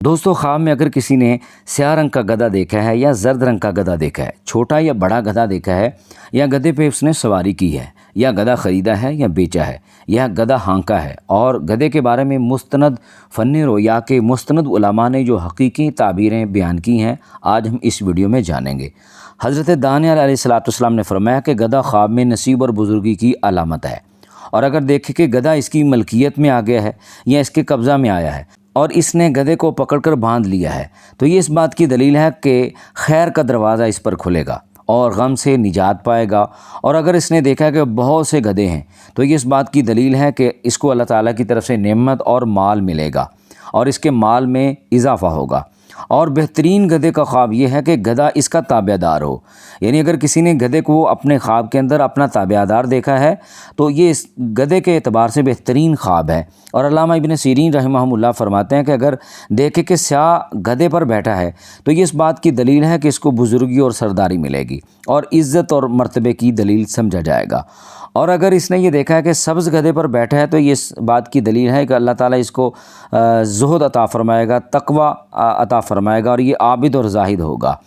दोस्तों, ख्वाब में अगर किसी ने स्याह रंग का गधा देखा है या जर्द रंग का गधा देखा है, छोटा या बड़ा गधा देखा है, या गधे पे उसने सवारी की है, या गधा ख़रीदा है या बेचा है, या गधा हाँका है, और गधे के बारे में मुस्तनद फ़न रोया के मुस्तनद उलमा ने जो हकीकी ताबीरें बयान की हैं, आज हम इस वीडियो में जानेंगे। हज़रत दानियल अलैहिस्सलाम ने फरमाया कि गधा ख्वाब में नसीब और बुज़ुर्गी की अलामत है, और अगर देखें कि गधा इसकी मलकियत में आ गया है या इसके कब्ज़ा में आया है और इसने गधे को पकड़कर बांध लिया है, तो ये इस बात की दलील है कि खैर का दरवाज़ा इस पर खुलेगा और गम से निजात पाएगा। और अगर इसने देखा है कि बहुत से गधे हैं, तो ये इस बात की दलील है कि इसको अल्लाह ताला की तरफ से नेमत और माल मिलेगा और इसके माल में इजाफ़ा होगा। और बेहतरीन गधे का ख्वाब ये है कि गधा इसका ताबेदार हो, यानी अगर किसी ने गधे को अपने ख्वाब के अंदर अपना ताबेदार देखा है तो ये इस गधे के एतबार से बेहतरीन ख्वाब है। और अल्लामा इब्न सीरीन रहमहुल्लाह फरमाते हैं कि अगर देखे कि स्याह गधे पर बैठा है तो ये इस बात की दलील है कि इसको बुज़ुर्गी और सरदारी मिलेगी और इज़्ज़त और मर्तबे की दलील समझा जाएगा। और अगर इसने ये देखा है कि सब्ज़ गधे पर बैठा है तो ये इस बात की दलील है कि अल्लाह ताला इसको ज़ुहद अता फरमाएगा, तक़वा अता फरमाएगा और ये आबिद और ज़ाहिद होगा।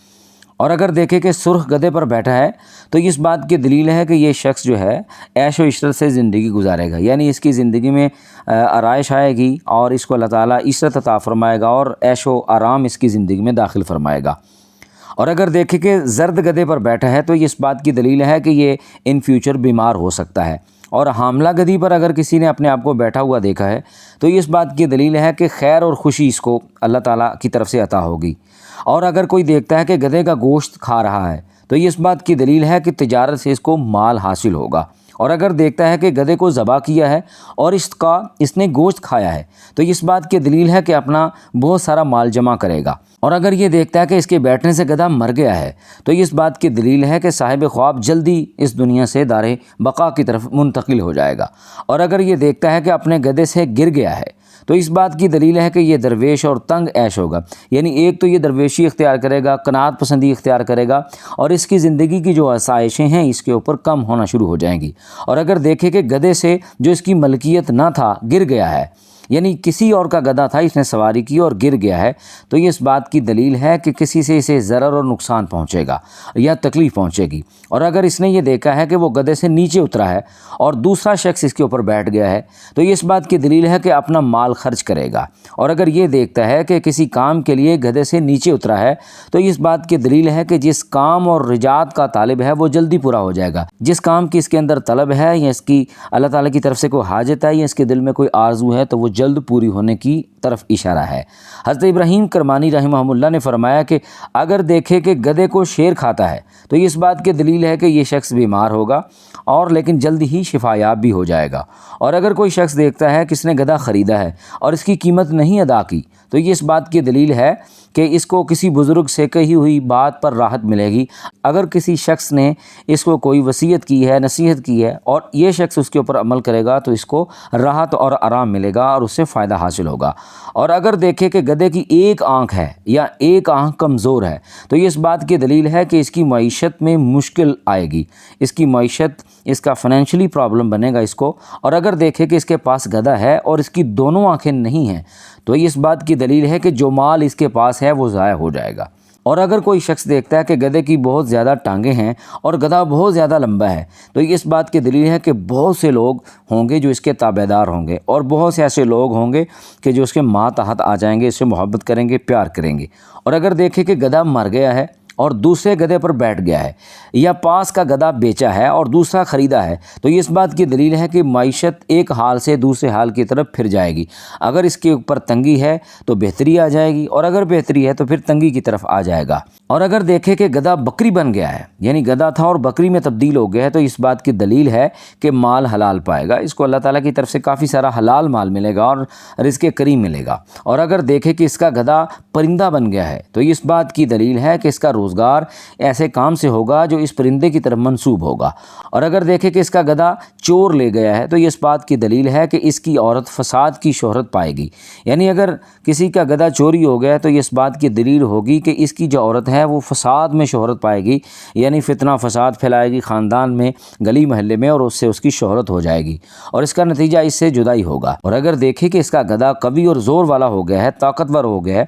और अगर देखें कि सुर्ख गधे पर बैठा है तो इस बात की दलील है कि ये शख्स जो है ऐश व इशरत से ज़िंदगी गुजारेगा, यानी इसकी ज़िंदगी में आराइश आएगी और इसको अल्लाह ताला इशरत अता फरमाएगा और ऐश व आराम इसकी ज़िंदगी में दाखिल फरमाएगा। और अगर देखें कि जर्द गधे पर बैठा है तो इस बात की दलील है कि ये इन फ्यूचर बीमार हो सकता है। और हामला गधी पर अगर किसी ने अपने आप को बैठा हुआ देखा है तो इस बात की दलील है कि खैर और ख़ुशी इसको अल्लाह ताला की तरफ से अता होगी। और अगर कोई देखता है कि गधे का गोश्त खा रहा है तो ये इस बात की दलील है कि तिजारत से इसको माल हासिल होगा। और अगर देखता है कि गधे को ज़बा किया है और इसने गोश्त खाया है तो इस बात की दलील है कि अपना बहुत सारा माल जमा करेगा। और अगर ये देखता है कि इसके बैठने से गधा मर गया है तो इस बात की दलील है कि साहिब ख्वाब जल्दी इस दुनिया से दारे बका की तरफ मुंतकिल हो जाएगा। और अगर ये देखता है कि अपने गधे से गिर गया है तो इस बात की दलील है कि ये दरवेश और तंग ऐश होगा, यानी एक तो ये दरवेशी इख्तियार करेगा, कनात पसंदी इख्तियार करेगा और इसकी ज़िंदगी की जो आसाइशें हैं इसके ऊपर कम होना शुरू हो जाएंगी। और अगर देखें कि गधे से जो इसकी मलकियत ना था गिर गया है, यानी किसी और का गधा था, इसने सवारी की और गिर गया है, तो ये इस बात की दलील है कि किसी से इसे ज़रर और नुकसान पहुंचेगा या तकलीफ़ पहुंचेगी। और अगर इसने ये देखा है कि वो गधे से नीचे उतरा है और दूसरा शख्स इसके ऊपर बैठ गया है तो ये इस बात की दलील है कि अपना माल खर्च करेगा। और अगर ये देखता है कि किसी काम के लिए गधे से नीचे उतरा है तो इस बात की दलील है कि जिस काम और रिजात का तालिब है वो जल्दी पूरा हो जाएगा। जिस काम की इसके अंदर तलब है या इसकी अल्लाह ताला की तरफ से कोई हाजत है या इसके दिल में कोई आरजू है तो वो जल्द पूरी होने की तरफ इशारा है। हज़रत इब्राहीम करमानी रहमहुल्लाह ने फरमाया कि अगर देखे कि गधे को शेर खाता है तो इस बात की दलील है कि ये शख्स बीमार होगा और लेकिन जल्द ही शिफायाब भी हो जाएगा। और अगर कोई शख्स देखता है कि इसने गधा ख़रीदा है और इसकी कीमत नहीं अदा की तो ये इस बात की दलील है कि इसको किसी बुज़ुर्ग से कही हुई बात पर राहत मिलेगी। अगर किसी शख्स ने इसको कोई वसीयत की है, नसीहत की है और ये शख्स उसके ऊपर अमल करेगा तो इसको राहत और आराम मिलेगा और उससे फ़ायदा हासिल होगा। और अगर देखें कि गधे की एक आँख है या एक आँख कमज़ोर है तो ये इस बात की दलील है कि इसकी मईशत में मुश्किल आएगी, इसकी मईशत, इसका फाइनेंशियली प्रॉब्लम बनेगा इसको। और अगर देखें कि इसके पास गधा है और इसकी दोनों आँखें नहीं हैं तो ये इस बात की दलील है कि जो माल इसके पास है वो ज़ाया हो जाएगा। और अगर कोई शख्स देखता है कि गधे की बहुत ज़्यादा टांगें हैं और गधा बहुत ज़्यादा लंबा है तो ये इस बात की दलील है कि बहुत से लोग होंगे जो इसके ताबेदार होंगे और बहुत से ऐसे लोग होंगे कि जो उसके मातहत आ जाएंगे, इससे मोहब्बत करेंगे, प्यार करेंगे। और अगर देखें कि गधा मर गया है और दूसरे गधे पर बैठ गया है या पास का गधा बेचा है और दूसरा ख़रीदा है तो ये इस बात की दलील है कि माइशत एक हाल से दूसरे हाल की तरफ फिर जाएगी। अगर इसके ऊपर तंगी है तो बेहतरी आ जाएगी और अगर बेहतरी है तो फिर तंगी की तरफ आ जाएगा। और अगर देखें कि गधा बकरी बन गया है, यानी गधा था और बकरी में तब्दील हो गया है, तो इस बात की दलील है कि माल हलाल पाएगा, इसको अल्लाह ताला की तरफ से काफ़ी सारा हलाल माल मिलेगा और रिज़्क़ करीम मिलेगा। और अगर देखें कि इसका गधा परिंदा बन गया है तो इस बात की दलील है कि इसका روزگار ایسے کام سے ہوگا جو اس پرندے کی طرف منسوب ہوگا۔ اور اگر دیکھیں کہ اس کا گدھا چور لے گیا ہے تو یہ اس بات کی دلیل ہے کہ اس کی عورت فساد کی شہرت پائے گی۔ یعنی اگر کسی کا گدھا چوری ہو گیا تو یہ اس بات کی دلیل ہوگی کہ اس کی جو عورت ہے وہ فساد میں شہرت پائے گی، یعنی فتنہ فساد پھیلائے گی خاندان میں، گلی محلے میں، اور اس سے اس کی شہرت ہو جائے گی اور اس کا نتیجہ اس سے جدائی ہوگا۔ اور اگر دیکھیں کہ اس کا گدھا قوی اور زور والا ہو گیا ہے، طاقتور ہو گیا ہے،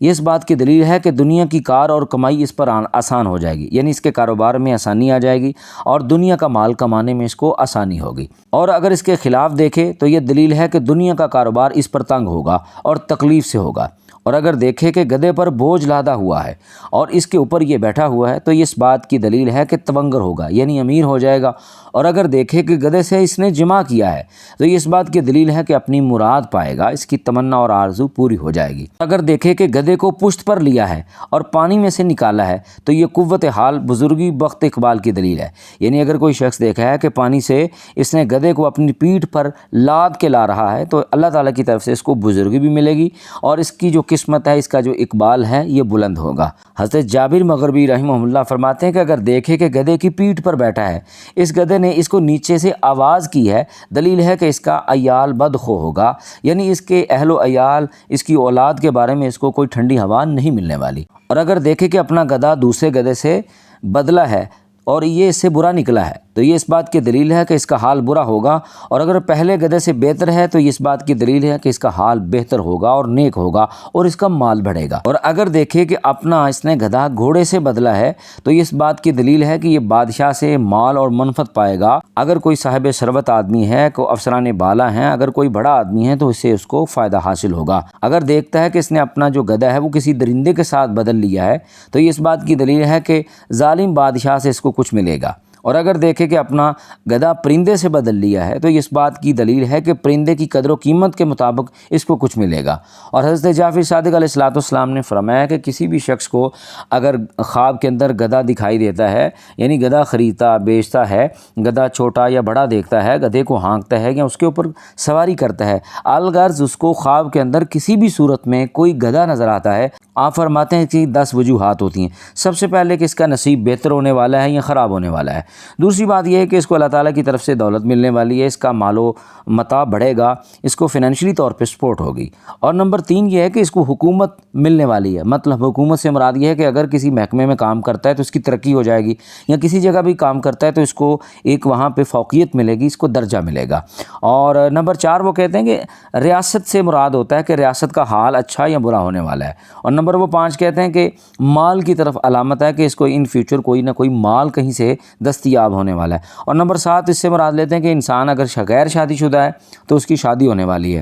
یہ اس بات کی دلیل ہے کہ دنیا کی کار اور کمائی اس پر آسان ہو جائے گی، یعنی اس کے کاروبار میں آسانی آ جائے گی اور دنیا کا مال کمانے میں اس کو آسانی ہوگی۔ اور اگر اس کے خلاف دیکھیں تو یہ دلیل ہے کہ دنیا کا کاروبار اس پر تنگ ہوگا اور تکلیف سے ہوگا۔ اور اگر دیکھیں کہ گدھے پر بوجھ لادا ہوا ہے اور اس کے اوپر یہ بیٹھا ہوا ہے تو یہ اس بات کی دلیل ہے کہ تونگر ہوگا، یعنی امیر ہو جائے گا۔ اور اگر دیکھیں کہ گدھے سے اس نے جمع کیا ہے تو یہ اس بات کی دلیل ہے کہ اپنی مراد پائے گا، اس کی تمنا اور آرزو پوری ہو جائے گی۔ اگر دیکھیں کہ گدھے کو پشت پر لیا ہے اور پانی میں سے نکالا ہے تو یہ قوت حال، بزرگی، بخت، اقبال کی دلیل ہے۔ یعنی اگر کوئی شخص دیکھا ہے کہ پانی سے اس نے گدھے کو اپنی پیٹھ پر لاد کے لا رہا ہے تو اللہ تعالیٰ کی طرف سے اس کو بزرگی بھی ملے گی اور اس کی جو قسمت ہے، اس کا جو اقبال ہے، یہ بلند ہوگا۔ حضرت جابر مغربی رحمہ اللہ فرماتے ہیں کہ اگر دیکھے کہ گدھے کی پیٹھ پر بیٹھا ہے، اس گدھے نے اس کو نیچے سے آواز کی ہے، دلیل ہے کہ اس کا عیال بدخو ہوگا، یعنی اس کے اہل و عیال، اس کی اولاد کے بارے میں اس کو کوئی ٹھنڈی ہوا نہیں ملنے والی۔ اور اگر دیکھے کہ اپنا گدھا دوسرے گدھے سے بدلا ہے اور یہ اس سے برا نکلا ہے تو یہ اس بات کی دلیل ہے کہ اس کا حال برا ہوگا، اور اگر پہلے گدھے سے بہتر ہے تو یہ اس بات کی دلیل ہے کہ اس کا حال بہتر ہوگا اور نیک ہوگا اور اس کا مال بڑھے گا۔ اور اگر دیکھے کہ اپنا اس نے گدھا گھوڑے سے بدلا ہے تو یہ اس بات کی دلیل ہے کہ یہ بادشاہ سے مال اور منفعت پائے گا۔ اگر کوئی صاحب ثروت آدمی ہے، کوئی افسران بالا ہیں، اگر کوئی بڑا آدمی ہے تو اس سے اس کو فائدہ حاصل ہوگا۔ اگر دیکھتا ہے کہ اس نے اپنا جو گدھا ہے وہ کسی درندے کے ساتھ بدل لیا ہے تو یہ اس بات کی دلیل ہے کہ ظالم بادشاہ سے اس کو کچھ ملے گا۔ اور اگر دیکھے کہ اپنا گدھا پرندے سے بدل لیا ہے تو یہ اس بات کی دلیل ہے کہ پرندے کی قدر و قیمت کے مطابق اس کو کچھ ملے گا۔ اور حضرت جعفر صادق علیہ السلام نے فرمایا کہ کسی بھی شخص کو اگر خواب کے اندر گدھا دکھائی دیتا ہے، یعنی گدھا خریدتا بیچتا ہے، گدھا چھوٹا یا بڑا دیکھتا ہے، گدھے کو ہانکتا ہے یا اس کے اوپر سواری کرتا ہے، الغرض اس کو خواب کے اندر کسی بھی صورت میں کوئی گدھا نظر آتا ہے، آپ فرماتے ہیں کہ 10 وجوہات ہوتی ہیں۔ سب سے پہلے کہ اس کا نصیب بہتر ہونے والا ہے یا خراب ہونے والا ہے۔ دوسری بات یہ ہے کہ اس کو اللہ تعالیٰ کی طرف سے دولت ملنے والی ہے، اس کا مال و متاع بڑھے گا، اس کو فائنینشلی طور پہ سپورٹ ہوگی۔ اور نمبر 3 یہ ہے کہ اس کو حکومت ملنے والی ہے، مطلب حکومت سے مراد یہ ہے کہ اگر کسی محکمے میں کام کرتا ہے تو اس کی ترقی ہو جائے گی، یا کسی جگہ بھی کام کرتا ہے تو اس کو ایک وہاں پہ فوقیت ملے گی، اس کو درجہ ملے گا۔ اور نمبر 4 وہ کہتے ہیں کہ ریاست سے مراد ہوتا ہے کہ ریاست کا حال اچھا یا برا ہونے والا ہے۔ اور نمبر 5 کہتے ہیں کہ مال کی طرف علامت ہے کہ اس کو ان فیوچر کوئی نہ کوئی مال کہیں سے دستیاب ہونے والا ہے۔ اور نمبر 7 اس سے مراد لیتے ہیں کہ انسان اگر غیر شادی شدہ ہے تو اس کی شادی ہونے والی ہے۔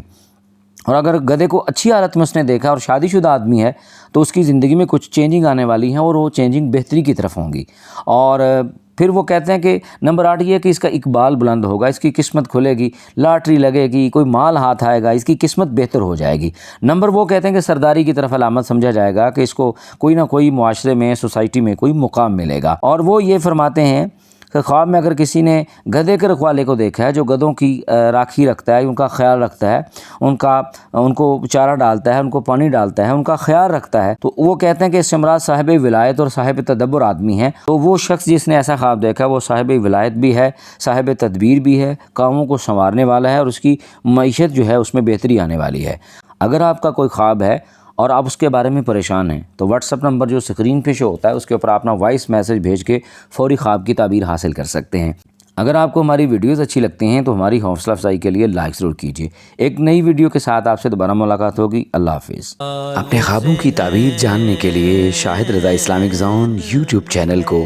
اور اگر گدھے کو اچھی حالت میں اس نے دیکھا اور شادی شدہ آدمی ہے تو اس کی زندگی میں کچھ چینجنگ آنے والی ہیں اور وہ چینجنگ بہتری کی طرف ہوں گی۔ اور پھر وہ کہتے ہیں کہ نمبر 8 یہ ہے کہ اس کا اقبال بلند ہوگا، اس کی قسمت کھلے گی، لاٹری لگے گی، کوئی مال ہاتھ آئے گا، اس کی قسمت بہتر ہو جائے گی۔ نمبر وہ کہتے ہیں کہ سرداری کی طرف علامت سمجھا جائے گا کہ اس کو کوئی نہ کوئی معاشرے میں، سوسائٹی میں کوئی مقام ملے گا۔ اور وہ یہ فرماتے ہیں کہ خواب میں اگر کسی نے گدھے کے رکھوالے کو دیکھا ہے جو گدھوں کی راکھی رکھتا ہے، ان کا خیال رکھتا ہے، ان کو چارہ ڈالتا ہے، ان کو پانی ڈالتا ہے، ان کا خیال رکھتا ہے، تو وہ کہتے ہیں کہ اس سے مراد صاحب ولایت اور صاحب تدبر آدمی ہے۔ تو وہ شخص جس نے ایسا خواب دیکھا وہ صاحب ولایت بھی ہے، صاحب تدبیر بھی ہے، کاموں کو سنوارنے والا ہے اور اس کی معیشت جو ہے اس میں بہتری آنے والی ہے۔ اگر آپ کا کوئی خواب ہے اور آپ اس کے بارے میں پریشان ہیں تو واٹس ایپ نمبر جو اسکرین پہ شو ہوتا ہے اس کے اوپر اپنا وائس میسج بھیج کے فوری خواب کی تعبیر حاصل کر سکتے ہیں۔ اگر آپ کو ہماری ویڈیوز اچھی لگتی ہیں تو ہماری حوصلہ افزائی کے لیے لائک ضرور کیجیے۔ ایک نئی ویڈیو کے ساتھ آپ سے دوبارہ ملاقات ہوگی۔ اللہ حافظ۔ اپنے خوابوں کی تعبیر جاننے کے لیے شاہد رضا اسلامک زون یوٹیوب چینل کو